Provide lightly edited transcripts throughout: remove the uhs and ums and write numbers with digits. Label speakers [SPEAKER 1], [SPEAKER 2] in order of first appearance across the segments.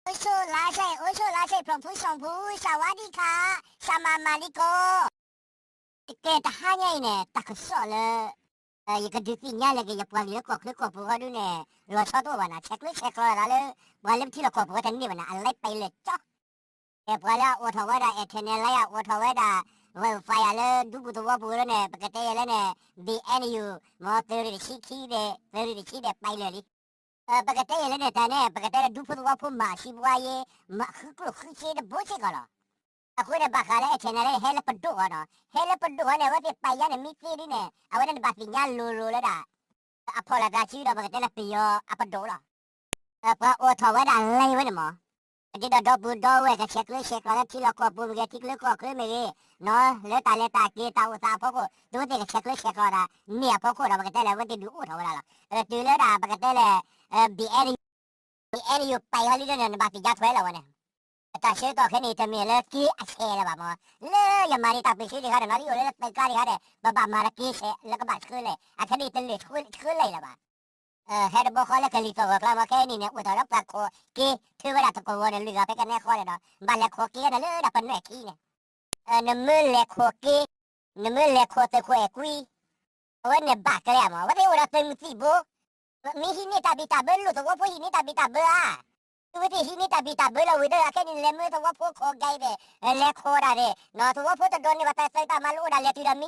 [SPEAKER 1] โอโชลาเซพร้อมผู้ส่งผู้สวัสดีค่ะสมามาลิโกเกตหาไงเนี่ยตักสอเลยยังก็ดูสิเนี่ยเลยก็ยังปวดเลือดกบก็ดูเนี่ยรอชอตัววันน่ะเช็คเลยแล้ววันเล่มที่เรากบก็ทันนี่วันน่ะอะไรไปเลยจ้ะปวดแล้วอดทนไว้ได้เทนเนลเลยอดทนไว้ได้ว่าไฟอะไรดูบุตรว่าบุรุษเนี่ยปกติแล้วเนี่ย BNU มอเตอร์ชี้เด็ไปเลยปกติแล้วเนี่ยแต่เนี่ยปกติดูบุตรว่าพุ่มมาชิบว่าเย่มาคือเชื่อบ่เชื่อกันหรอအခုနဲ့ဘာခါလဲအချင်နဲ့ဟဲလပဒိုဟောနော်ဟဲလပဒိုနဲ့ဝတ်ပိုင်ရနဲ့မိသေးလေးနဲ့အဝနဲ့ဘာပညာလိုလဲတာအဖော်လာတာချီတော့ဘာကတဲ့လပယောအပဒိုလားအပွားအော်ထော်ဝဲတာလဲဝဲနမဒီတော့ဘူတော့ဝဲကချက်လာချီလောက်ကိုဘူကတိကလကိုခရမေနော်လက်တာကေတာဝစာဖို့ကိုဒိုတဲ့ချက်လာတာနေဖို့ကိုတော့ဘာကတဲ့လဲဝတ်တူအော်ထော်ဝဲလားတူလဲတာဘာကတဲ့လဲ BNU ပိုင်ဟလိနဲ့ဘာပညာထွဲလာဝဲနဲ့但是到肯定这面了给阿切了吧嘛，那要买的大必须的哈的，哪里有人在家里哈的，把买了给切，那个把车嘞，啊肯定等嘞车来了吧，还得不好了，跟里头我看我看你呢，我到了把车给推回来，这个我的驴啊，别个那好了的，把那车给了，那不耐气呢，那么来车给，那么来车这块贵，我那把个了嘛，我得我那登记不，你是你大比大本路头，我不是你大比大本啊。为的是你大比大不了，为的看你来么头我破口改的，来口了的，那头我破的多你把它塞到马路上来对着米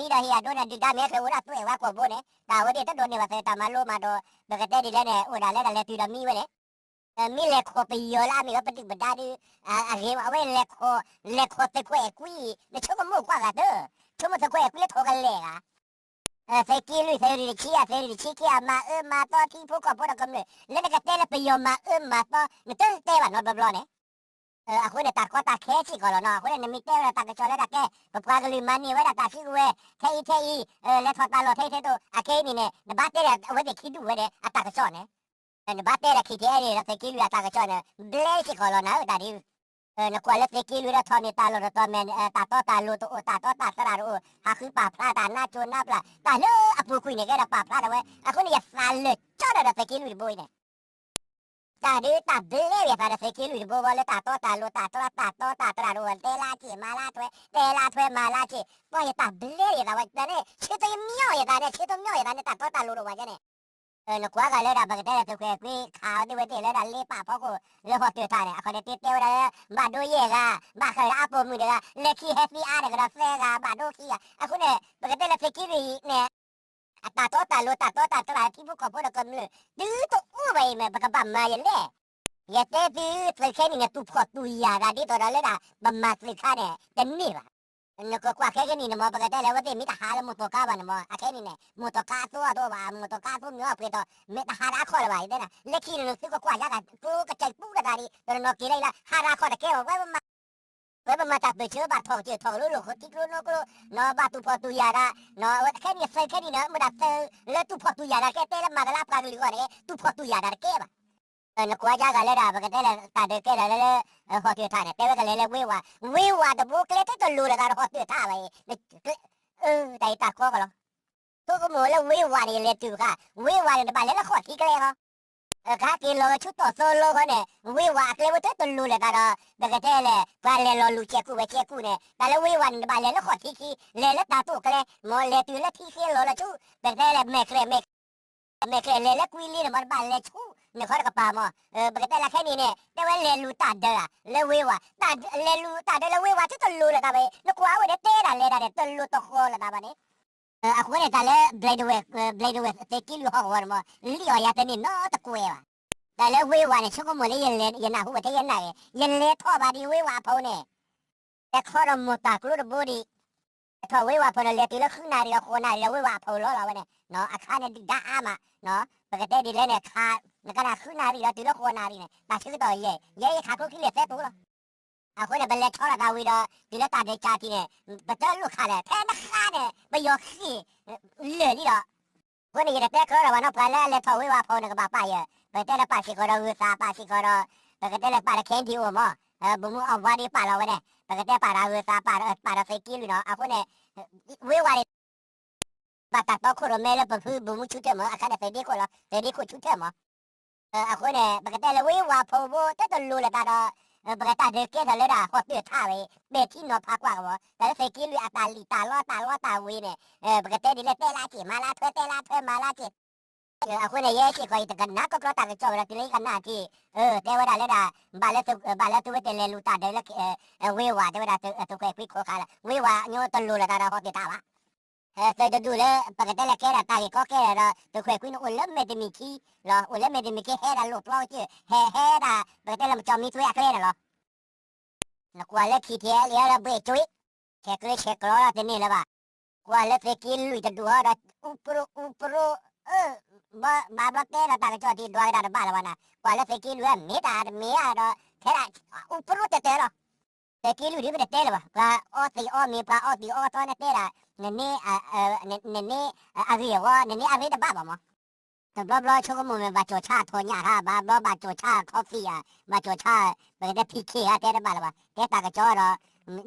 [SPEAKER 1] 的呀，多那对着米是我那对我过不呢，但我的这多你把塞到马路嘛都，那个带的来呢，我那来对着米喂的，米来口不要啦，米个不定不大的，给我喂来口这块贵，那这个木瓜个的，这么这块贵头个来啊。sai kilo sai ki ma to ti pu ko pu da kam le ka tele pe yo ma to ne te ba no blo ne aku ne ta ko ta ke chi ko no aku ne mi te la ta ke cho le da ke pa pa ga li mani wa da ta chi we thei le tho ta lo thei to a ke ni ne ba te la we de ki du we de a ta ke cho ne ba te la ki te ni la te ki lu ta ke cho ne ble chi ko na da di na kwala te ki lu da tho ni ta lo to men ta lo to ta sa ra ro ha khu pa pla ta na cho na pla ta lo apu ku ni ga da pa pla da we aku ni ya sa le cho da te ki lu bo ni ta de ta ble ya ta te ki lu bo le ta lo ta ra ro te la chi ma la thwe ma la chi bo ya ta ble ya da wa da ne chi to myo ya da ne ta lo ro wa ja ne nó quá cái lấy ra bằng cái này tôi quý khảo đi với tiền lấy ra lấy bà phó của lấy họ tuyệt thải này còn để tiếp theo là bà đôi gì cả bà khởi áp bộ mình được lấy khi hết đi ai được ra xe cả bà đôi khi àคุณเนี่ยbằng cái này là cái gì nè ta lo ta làที่พวกเขาพูดกันเลยดื้อตัวอ้วนไปไหมบักบัมมาอย่างนี้อย่าเต้ดื้อเลยแค่นี้เนี่ยตุพอตุยาได้ที่ตัวเราเลยนะบัมมาสิข้าเนี่ยจะนี่ป่ะnó có qua cái này mà bây giờ là vấn đề mình ta hà là một tổ cá bạn mà cái này một tổ cá to và một tổ cá to nữa phải đó mình ta hà ra khỏi vậy đấy nè lấy khi nó cứ qua giá cả cứ cái chạy bút ra đi rồi nó kia đây là hà ra khỏi cái vậy mà ta bị chữa bà thầu lúc tích lúc nó bà tu phật tu già ra nó cái này nữa mà đặt lấy tu phật tu già ra cái tên là mà cái lắp cái gì gọi đấy tu phật tu già ra cái bà nó qua giá cả lấy ra cái tên là ta được cái là họ tuyệt thà này cái lấy quê qua the book lấy cái lùi là họ tuyệt thà vậy tại ta có rồi tôi có muốn là quê qua thì lấy từ cả quê qua thì bà lấy là khỏi cái ha các cái lô chút tổ solo cái này quê qua cái lấy cái lùi là đó cái tên là bà lấy lô lùi che cu này ta lấy quê qua thì bà lấy là khỏi cái lấy là ta tụ cái mà lấy từ là cái lô là chú cái tên là mẹ cái lấy là quy li mà bà lấy chúเนี่ยเขาก็ปามาปกติละแค่นี้เนี่ยแต่ว่าเลลูตาเดอเลวิวะตาเลลูตาเดเลวิวะที่ต้นลูละตาไปนกว่าวันเดเตระเลดาเดต้นลูตโคละตาบานี่aku ne tale blade wave te kilu ho warma liyo ya te ni no ta kuewa tale wiwa ne choko mo le yena hu te yena ye tho ba di wiwa pho ne te khoro mo ta klu de body tho wiwa pho le ti le khu na ri ko na ri wiwa pho lo la wa ne no akha ne di da ama no ปกติดีเลยเนี่ยขาเนี่ยก็น่าขึ้นนารีแล้วตีลูกคนนารีเนี่ยตาชื่อต่อเย่ขาคุกขี้เหล็กเสียตัวละคนเนี่ยเป็นเล็กชอบละดาวิดตีแล้วตาเด็กชาติเนี่ยเป็นเจ้าลูกขาเนี่ยแท้นักขาเนี่ยไปยกขี้เหลือนี่ดอกคนนี้เนี่ยเด็กเขาเราวันนั้นไปแล้วเลยทวีว่าพอเนี่ยก็บ้าไปเป็นเจ้าป้าชิโกรอุตสาป้าชิโกรปกติเลยป้าเข็นที่หัวมั้งบุ้มเอาวันนี้ป้าเราเนี่ยปกติป้าเราอุตสาป้าเราใส่กินเนาะคนเนี่ยวิวาバタところめればふぶむちゅてもあかでペディコラペディコちゅてもအခုနဲ့ပကတဲ့လဝေးဝါဖို့ဖို့တက်တလူလာတာပကတာတဲ့ကဲတယ်လာဟောပြထားပဲဘေတီနော်ဖာကွာဘောဒါစိတ်ကလေးအတာလီတာလောတာဝေးနဲ့ပကတဲ့ဒီလက်တဲလာချီမလာထွဲတဲလာထွဲမလာချီအခုနဲ့ရဲ့ချီခွိုင်းတကနာကတော့တာကြောရတိလေးကနာချီတဲဝဒါလက်တာဘာလက်သူဝတဲလေလူတာတဲ့ဝေးဝါတဲဝဒါသူခွဲဖိခေါ်ခါလာဝေးဝါညိုတလူလာတာဟောပြတာပါแต่จะดูเลยปกติแล้วแค่ละตาก็แค่ละตัวคุยคุยนู่นเล่มไม่ได้มีขี้หรออุ่นเล่มไม่ได้มีขี้แห่ละหลุดล้อเจ้แห่ละปกติแล้วมันจะมีตัวอะไรหรอแล้วกว่าเล็กขี้เที่ยเลี้ยละเบื่อจุ้ยเช็คเลยเช็คล้อละทีนี้แล้วป่ะกว่าเล็กกินลุยจะดูอะไรอุปรุบ้าแก่ละตาก็จอดที่ดวงดาวบ้านละวันน่ะกว่าเล็กกินลุยมีอะไรแค่ละอุปรุเตะหรอแต่กินลุยที่ไม่ได้เตะหรอป่ะอ้อตีอ้อมีป่ะอ้อตีอ้อตอนนั้นเตะละนี่นี่อะไรวะนี่อะไรเดบ้าบ่มั้งแต่บล้อช่วงมือบาโจชาทอนยาฮะบาโจชาคอฟฟี่อ่ะบาโจชาแบบได้พีเคอ่ะเตะได้บ้าละวะเตะตากระจอรอ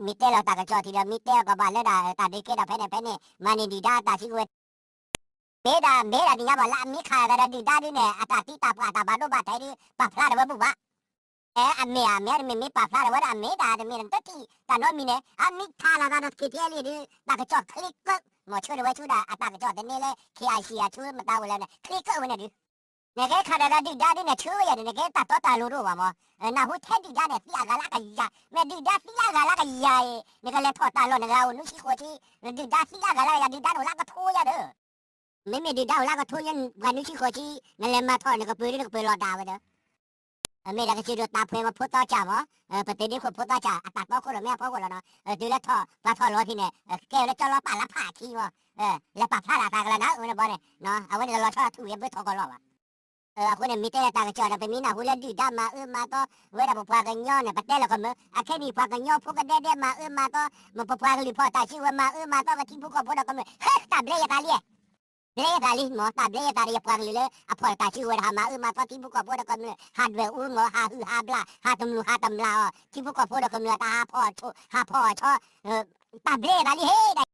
[SPEAKER 1] มีเตะเราตากระจอทีเดียวมีเตะก็บ้าเลยด่าตาดีเกด่าเพนมานี่ดีด้าตาชิกุเบด้าดีนะบ้าละมีขายกันดีด้าดีเนี่ยตาตีตาปลาตาบาโดบาไทยดีปลาพลาดว่าบุบะอันเมียมีปลาพลาดว่าอันเมียตาเมียนั่นตัวที่ตาโน้มีเนี่ยอันนี้ท่าละกันคิดเที่ยวนี่ตากระจอคลิกก็หมอช่วยไว้ช่วยได้ตากระจอเดี๋ยวนี้เลยขี้ไอซีช่วยมาตาวันแล้วเนี่ยคลิกก็วันนี้เนี่ยแกขาดอะไรดีด้าดีเนี่ยช่วยอย่างเนี่ยแกตัดต่อตาลูรู้ว่ามั้งน่าหูแท้ดีด้าเนี่ยที่อากาศละกันยาแม่ดีด้าที่อากาศละกันยาเนี่ยก็เลยทอดตาลงเนี่ยเรานุชิโคที่ดีด้าที่อากาศละกันดีด้าหนูละก็ทุ่ยอ่ะเด้อไม่มีดีด้าละก็ทุ่ยยันวันนุชิโคที่นั่นเลยมาทอดเนี่ยก็ปืนรอดาวเด้อไม่ได้ก็ชื่อตาเพลมาพูดต่อจ่ามั้งปฏิทินคนพูดต่อจ่าตัดพ่อคนหรือแม่พ่อคนแล้วเนาะดูแลท่อปลาทอดรอที่เนี่ยแก้วแล้วจะรอป่าละผ่าขี้วะแล้วป่าผ่าละตากันแล้วนะเนี่ยบ่เนี่ยเนาะเอาไว้เนี่ยรอทอดถูยังไม่ทอกันหรอกวะคนเนี่ยมีแต่ตากระจอดไปมีหน้าหูเล่นดีด้ามามาก็เวลาพวกกันย่อเนี่ยประเทศเราก็มือแค่นี้พวกกันย่อพวกกันได้มามาก็มันพวกกันรีพอร์ตชื่อว่ามาก็มาที่พวกคนพวกเราก็มือเฮ้ยตาเบลยตาเลี้ยเบลยตาลีหมอตาเบลยตาเรียพวกกันเลยพอตาชื่อว่ามาก็ที่พวกคนพวกเราก็มือฮาร์ดแวร์หมอฮาบลาฮาตำลาที่พวกคนพวกเราก็มือตาพ่อชอตาเบลยตาลีเฮ้